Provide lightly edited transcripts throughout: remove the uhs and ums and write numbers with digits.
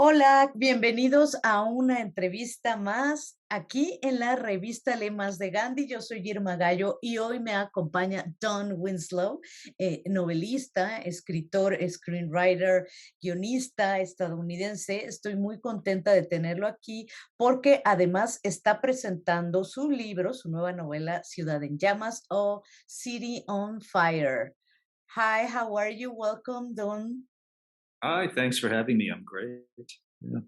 Hola, bienvenidos a una entrevista más aquí en la revista Lemas de Gandhi. Yo soy Irma Gallo y hoy me acompaña Don Winslow, novelista, escritor, screenwriter, guionista estadounidense. Estoy muy contenta de tenerlo aquí porque además está presentando su libro, su nueva novela, Ciudad en llamas o City on Fire. Hi, how are you? Welcome, Don. Hi, thanks for having me. I'm great. Yeah.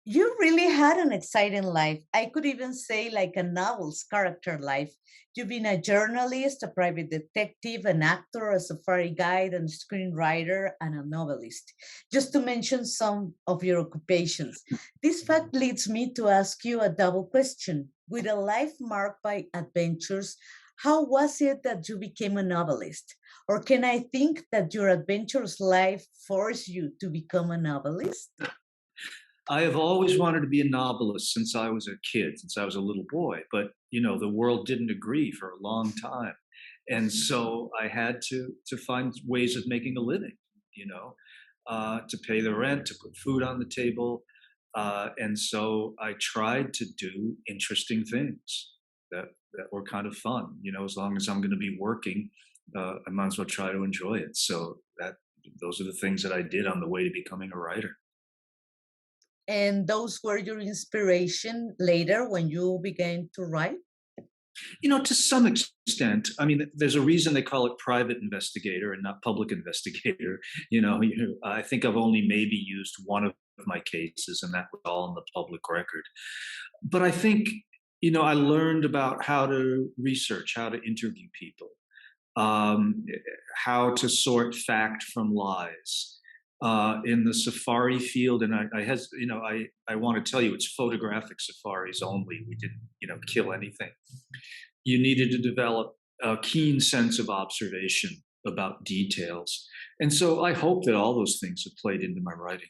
You really had an exciting life. I could even say like a novel's character life. You've been a journalist, a private detective, an actor, a safari guide, and screenwriter, and a novelist, just to mention some of your occupations. This fact leads me to ask you a double question. With a life marked by adventures, how was it that you became a novelist? Or can I think that your adventurous life forced you to become a novelist? I have always wanted to be a novelist since I was a kid, since I was a little boy, but the world didn't agree for a long time. And so I had to find ways of making a living, to pay the rent, to put food on the table. And so I tried to do interesting things that were kind of fun. As long as I'm going to be working, I might as well try to enjoy it. So those are the things that I did on the way to becoming a writer. And those were your inspiration later when you began to write? To some extent. I mean, there's a reason they call it private investigator and not public investigator. I think I've only maybe used one of my cases, and that was all in the public record. But I think, I learned about how to research, how to interview people, um, how to sort fact from lies. In the safari field, and I want to tell you, it's photographic safaris only. We didn't, kill anything. You needed to develop a keen sense of observation about details, and so I hope that all those things have played into my writing.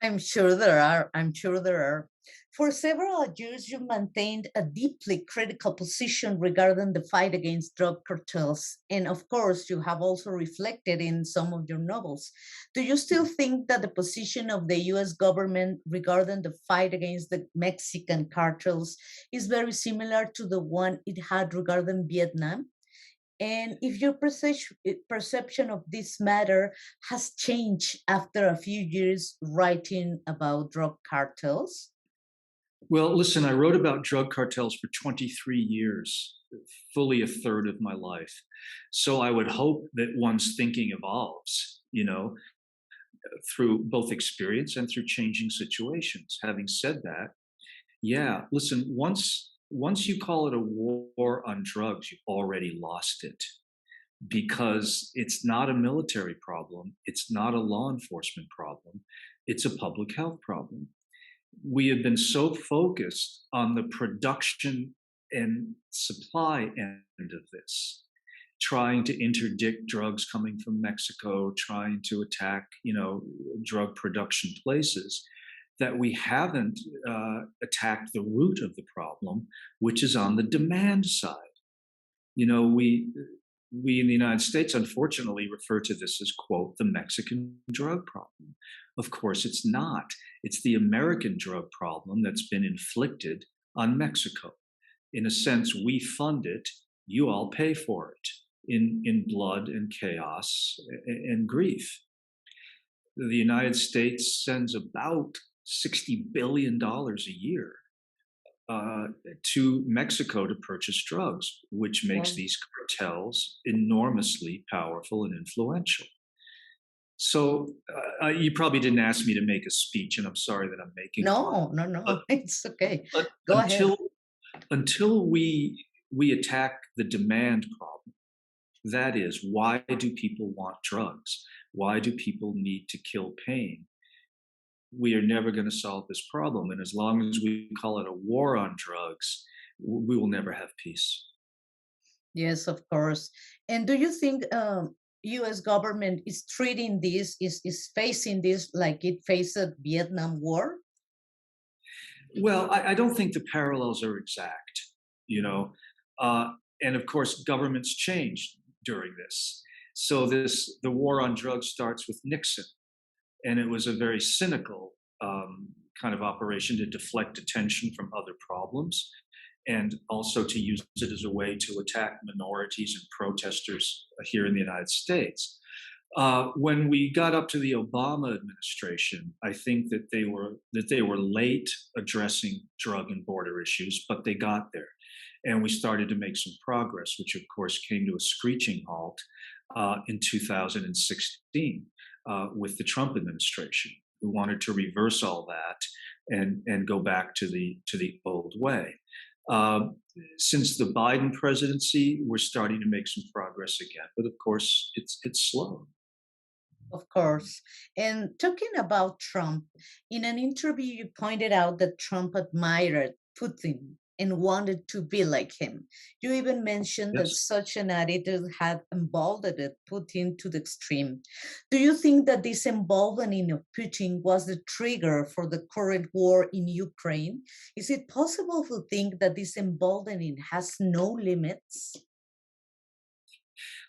I'm sure there are. I'm sure there are. For several years, you maintained a deeply critical position regarding the fight against drug cartels. And of course, you have also reflected in some of your novels. Do you still think that the position of the US government regarding the fight against the Mexican cartels is very similar to the one it had regarding Vietnam? And if your perception of this matter has changed after a few years writing about drug cartels? Well, listen, I wrote about drug cartels for 23 years, fully a third of my life. So I would hope that one's thinking evolves, through both experience and through changing situations. Having said that, yeah, listen, once you call it a war on drugs, you've already lost it because it's not a military problem, it's not a law enforcement problem, it's a public health problem. We have been so focused on the production and supply end of this, trying to interdict drugs coming from Mexico, trying to attack, drug production places, that we haven't attacked the root of the problem, which is on the demand side. We in the United States, unfortunately, refer to this as, quote, the Mexican drug problem. Of course, it's not. It's the American drug problem that's been inflicted on Mexico. In a sense, we fund it, you all pay for it in blood and chaos and grief. The United States sends about $60 billion a year to Mexico to purchase drugs, which makes Well, these cartels enormously powerful and influential. So you probably didn't ask me to make a speech, and I'm sorry that I'm making one. no, no, no, But, it's okay. but Go ahead. until we attack the demand problem, that is, why do people want drugs? Why do people need to kill pain? We are never going to solve this problem. And as long as we call it a war on drugs, we will never have peace. Yes, of course. And do you think US government is treating this, is facing this like it faced the Vietnam War? Well, I don't think the parallels are exact, you know. Uh, and of course, governments changed during this. So the war on drugs starts with Nixon, and it was a very cynical kind of operation to deflect attention from other problems, and also to use it as a way to attack minorities and protesters here in the United States. When we got up to the Obama administration, I think that they were late addressing drug and border issues, but they got there, and we started to make some progress, which of course came to a screeching halt in 2016 with the Trump administration, who wanted to reverse all that and go back to the old way. Uh, since the Biden presidency, we're starting to make some progress again, but of course, it's slow. Of course. And talking about Trump, in an interview, you pointed out that Trump admired Putin and wanted to be like him. You even mentioned that Yes. such an attitude had emboldened Putin to the extreme. Do you think that this emboldening of Putin was the trigger for the current war in Ukraine? Is it possible to think that this emboldening has no limits?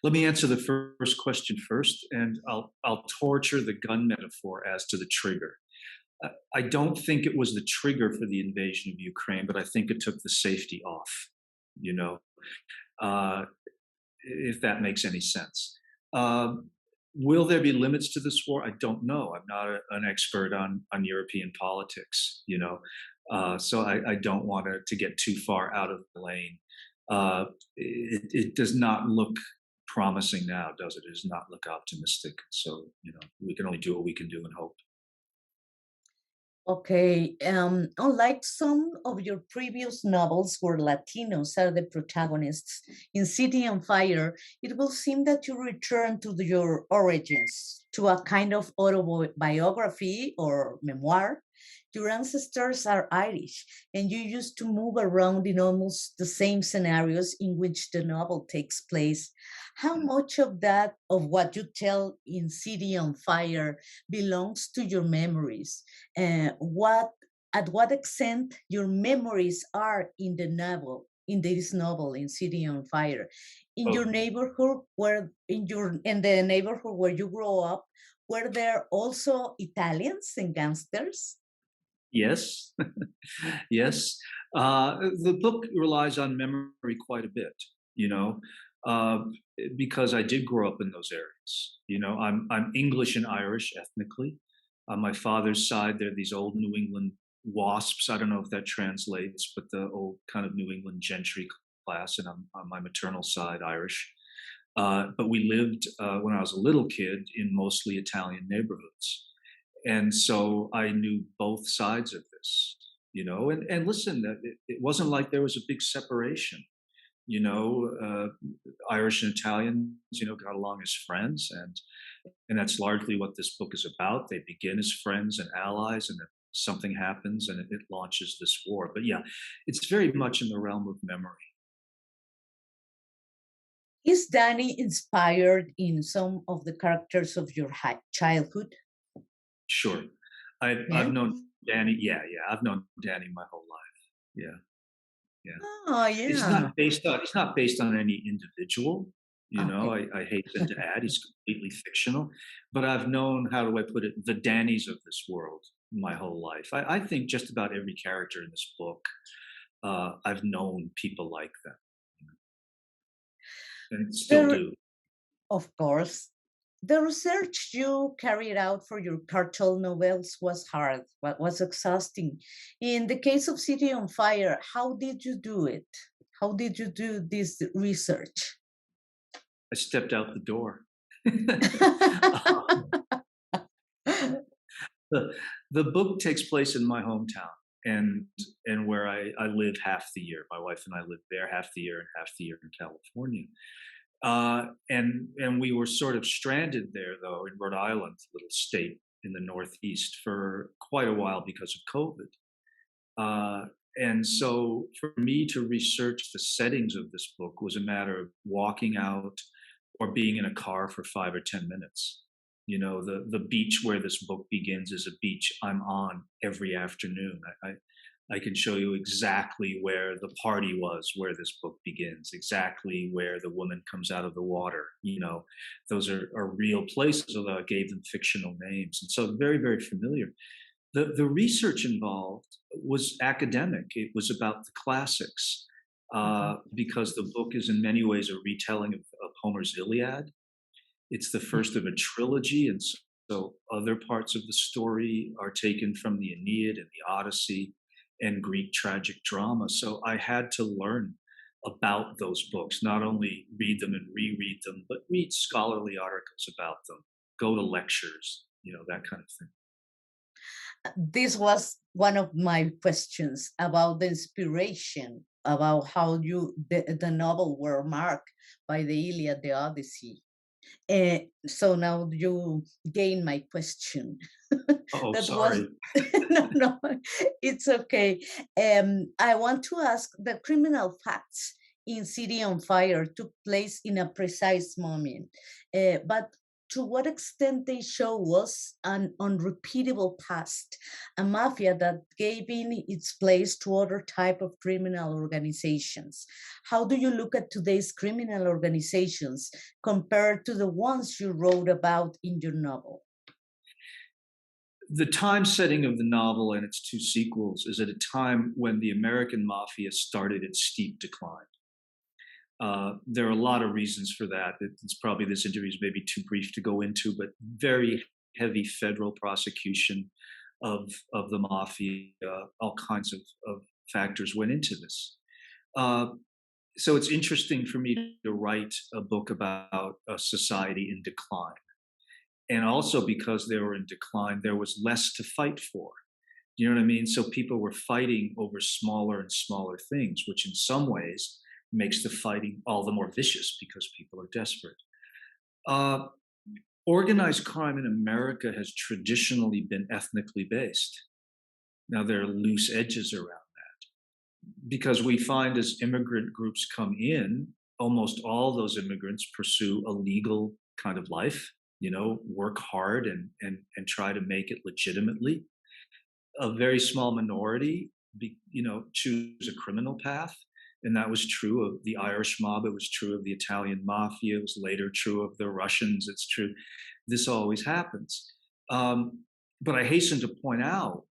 Let me answer the first question first, and I'll torture the gun metaphor as to the trigger. I don't think it was the trigger for the invasion of Ukraine, but I think it took the safety off. You know, uh, if that makes any sense. Will there be limits to this war? I don't know. I'm not an expert on European politics. So I don't want to get too far out of the lane. It does not look promising now, does it? It does not look optimistic. So we can only do what we can do and hope. Okay, unlike some of your previous novels where Latinos are the protagonists, in City on Fire, it will seem that you return to your origins, to a kind of autobiography or memoir. Your ancestors are Irish, and you used to move around in almost the same scenarios in which the novel takes place. How much of that, of what you tell in City on Fire, belongs to your memories? What at what extent your memories are in the novel, in this novel, in City on Fire, in your Oh, neighborhood, where in the neighborhood where you grow up, were there also Italians and gangsters? yes, yes. The book relies on memory quite a bit, you know, uh, because I did grow up in those areas. I'm English and Irish ethnically. On my father's side, they're these old New England wasps. I don't know if that translates, but the old kind of New England gentry class, and I'm on my maternal side Irish. But we lived when I was a little kid in mostly Italian neighborhoods, and so I knew both sides of this. And listen, it wasn't like there was a big separation. You know, uh, Irish and Italians, got along as friends, and that's largely what this book is about. They begin as friends and allies, and then something happens, and it launches this war. But yeah, it's very much in the realm of memory. Is Danny inspired in some of the characters of your childhood? Sure, I've Yeah. known Danny. Yeah, yeah, I've known Danny my whole life. Yeah, yeah. Oh, yeah. It's not based on any individual. Okay. I hasten to add, he's completely fictional, but I've known, how do I put it, the Dannys of this world my whole life. I think just about every character in this book, I've known people like them, you know, and still There, do. of course. The research you carried out for your cartel novels was hard, but was exhausting. In the case of City on Fire, how did you do it? How did you do this research? I stepped out the door. the the book takes place in my hometown, and where I live half the year. My wife and I live there half the year and half the year in California. And we were sort of stranded there, though, in Rhode Island, little state in the Northeast, for quite a while because of COVID. And so for me to research the settings of this book was a matter of walking out or being in a car for 5 or 10 minutes. The beach where this book begins is a beach I'm on every afternoon. I can show you exactly where the party was, where this book begins, exactly where the woman comes out of the water. Those are real places, although I gave them fictional names. And so very, very familiar. The research involved was academic. It was about the classics, Mhm. because the book is in many ways a retelling of Homer's Iliad. It's the first of a trilogy, and so other parts of the story are taken from the Aeneid and the Odyssey and Greek tragic drama. So I had to learn about those books, not only read them and reread them, but read scholarly articles about them, go to lectures, that kind of thing. This was one of my questions about the inspiration, about how the novel were marked by the Iliad, the Odyssey. So now you gain my question. Oh, That was sorry. no, no, it's okay. I want to ask, the criminal facts in City on Fire took place in a precise moment, but to what extent they show us an unrepeatable past, a mafia that gave in its place to other type of criminal organizations. How do you look at today's criminal organizations compared to the ones you wrote about in your novel? The time setting of the novel and its two sequels is at a time when the American mafia started its steep decline. There are a lot of reasons for that. It's probably, this interview is maybe too brief to go into, but very heavy federal prosecution of the mafia. All kinds of factors went into this. Uh, so it's interesting for me to write a book about a society in decline. And also because they were in decline, there was less to fight for. You know what I mean? So people were fighting over smaller and smaller things, which in some ways makes the fighting all the more vicious because people are desperate. Uh, Organized crime in America has traditionally been ethnically based. Now, there are loose edges around because we find as immigrant groups come in, almost all those immigrants pursue a legal kind of life, work hard and try to make it legitimately. A very small minority, choose a criminal path. And that was true of the Irish mob. It was true of the Italian mafia. It was later true of the Russians. It's true. This always happens. But I hasten to point out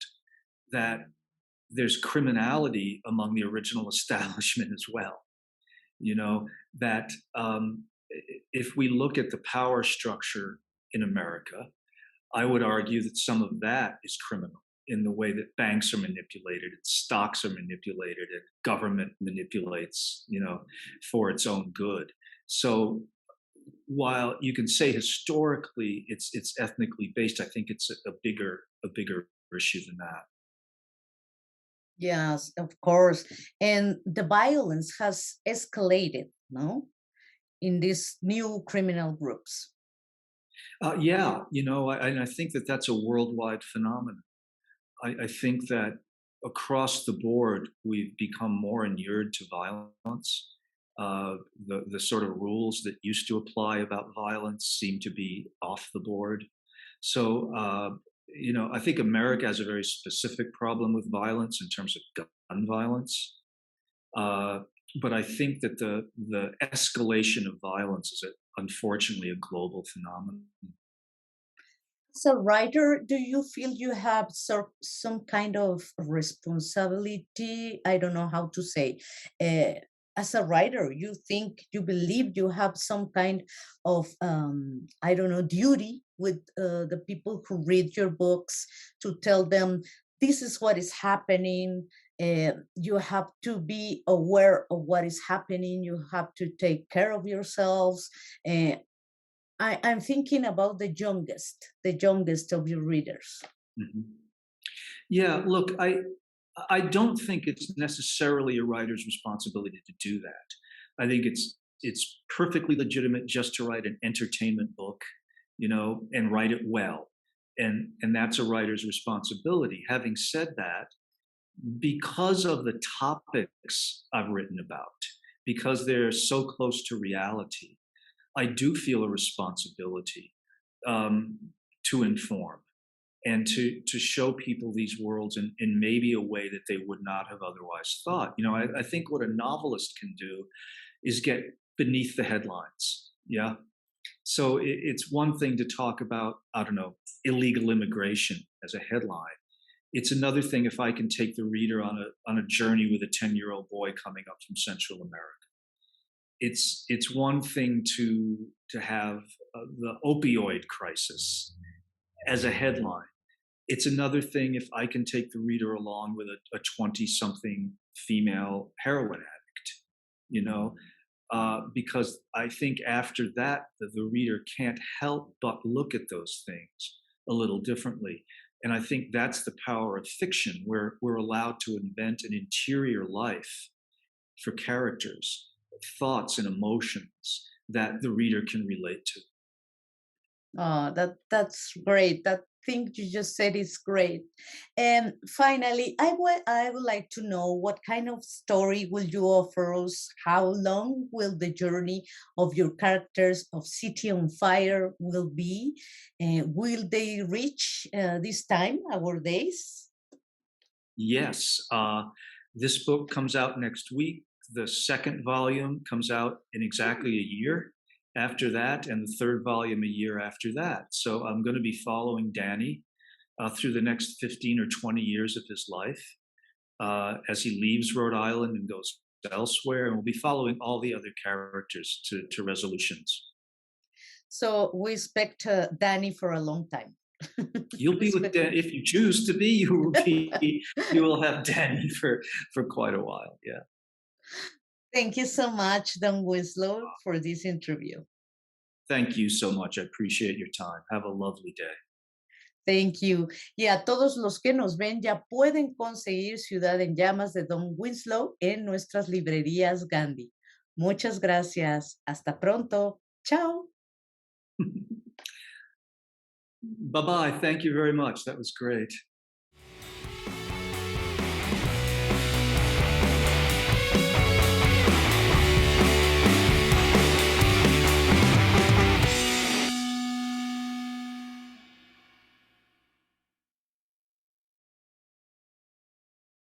that there's criminality among the original establishment as well. That if we look at the power structure in America, I would argue that some of that is criminal in the way that banks are manipulated, and stocks are manipulated, and government manipulates, for its own good. So while you can say historically it's ethnically based, I think it's a bigger issue than that. Yes, of course. And the violence has escalated, no? In these new criminal groups. Yeah, and I think that that's a worldwide phenomenon. I think that across the board, we've become more inured to violence. The sort of rules that used to apply about violence seem to be off the board. So, I think America has a very specific problem with violence in terms of gun violence. Uh, but I think that the escalation of violence is, unfortunately, a global phenomenon. As a writer, do you feel you have some kind of responsibility? I don't know how to say. Uh, as a writer, you believe you have some kind of, I don't know, duty with the people who read your books to tell them this is what is happening. You have to be aware of what is happening. You have to take care of yourselves. Uh, I'm thinking about the youngest of your readers. Mhm. Yeah, look, I don't think it's necessarily a writer's responsibility to do that. I think it's perfectly legitimate just to write an entertainment book, and write it well. And that's a writer's responsibility. Having said that, because of the topics I've written about, because they're so close to reality, I do feel a responsibility um, to inform. and to show people these worlds in maybe a way that they would not have otherwise thought. I think what a novelist can do is get beneath the headlines. Yeah. So it's one thing to talk about, I don't know, illegal immigration as a headline. It's another thing if I can take the reader on a journey with a 10-year-old boy coming up from Central America. It's one thing to have the opioid crisis as a headline. It's another thing if I can take the reader along with a 20-something female heroin addict, because I think after that, the reader can't help but look at those things a little differently. And I think that's the power of fiction, where we're allowed to invent an interior life for characters, thoughts and emotions that the reader can relate to. Oh, that's great. That thing you just said is great. And finally, I would like to know what kind of story will you offer us? How long will the journey of your characters of City on Fire will be? Will they reach this time, our days? Yes, this book comes out next week. The second volume comes out in exactly a year after that, and the third volume a year after that. So I'm going to be following Danny through the next 15 or 20 years of his life as he leaves Rhode Island and goes elsewhere. And we'll be following all the other characters to resolutions. So we expect Danny for a long time. You'll We be with expect- Dan if you choose to be. You will have Danny for quite a while. Yeah. Thank you so much, Don Winslow, for this interview. Thank you so much. I appreciate your time. Have a lovely day. Thank you. Y a todos los que nos ven ya pueden conseguir Ciudad en Llamas de Don Winslow en nuestras librerías Gandhi. Muchas gracias. Hasta pronto. Chao. Bye bye. Thank you very much. That was great.